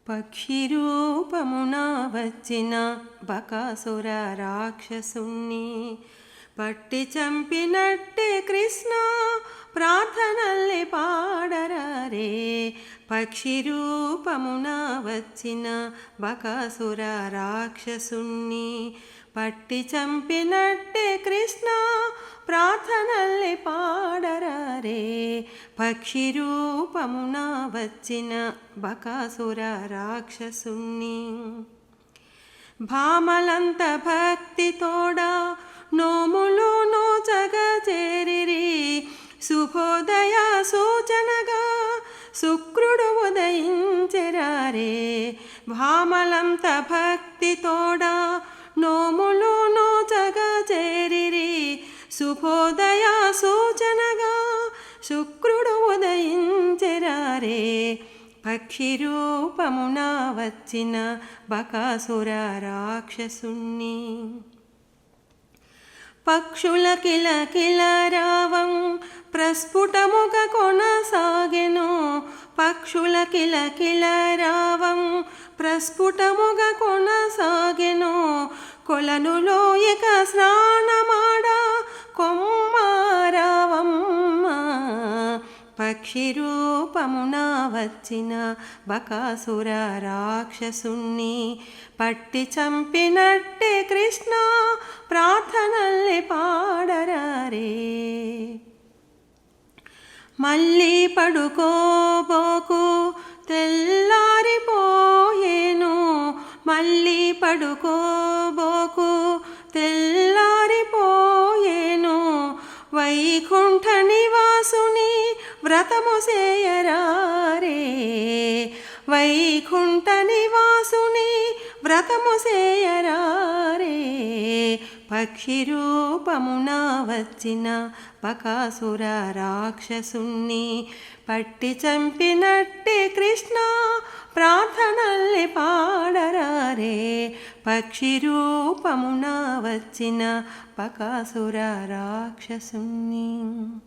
పక్షి రూపమున వచ్చిన బకాసుర రాక్షసుణ్ణి పట్టి చంపినట్టే కృష్ణ ప్రార్థనల్ని పాడరారే. పక్షి రూపమున వచ్చిన బకాసుర రాక్షసుణ్ణి పట్టి చంపినట్టే కృష్ణ ప్రార్థనల్ని పాడరారే. పక్షి రూపమున వచ్చిన బకాసుర రాక్షసుణ్ణి భామలంత భక్తి తోడా నోములు నోచగా చేరిరి. శుభోదయ సూచనగా శుక్రుడు ఉదయించెరారే. భామలంత భక్తి తోడా నోములు నోచగా చేరిరి. శుభోదయ సూచనగా శుక్రుడు ఉదయించెరారే. పక్షి రూపమున వచ్చిన బకాసుర రాక్షసుణ్ణి పక్షుల కిలకిల రావం ప్రస్ఫుటముగా కొనసాగెను. పక్షుల కిలకిల రావం ప్రస్ఫుటముగా కొనసాగెను. కొలనులో ఇక స్నానమాడ కొమ్మారావమ్మ. పక్షి రూపమున వచ్చిన బకాసుర రాక్షసుణ్ణి పట్టి చంపినట్టే కృష్ణ ప్రార్థనల్ని పాడరారే. మళ్ళీ పడుకోబోకు తెల్లారిపోయేను. మళ్ళీ పడుకోబోకు తెల్లారిపోయేను. వైకుంఠ నివాసుని వ్రతము చేయరారే. వైకుంఠ నివాసుని వ్రతము చేయరారే. పక్షి రూపమున వచ్చిన బకాసుర రాక్షసుణ్ణి పట్టి చంపినట్టే కృష్ణ ప్రార్థనల్ని పాడరారే. పక్షి రూపమున వచ్చిన బకాసుర రాక్షసుణ్ణి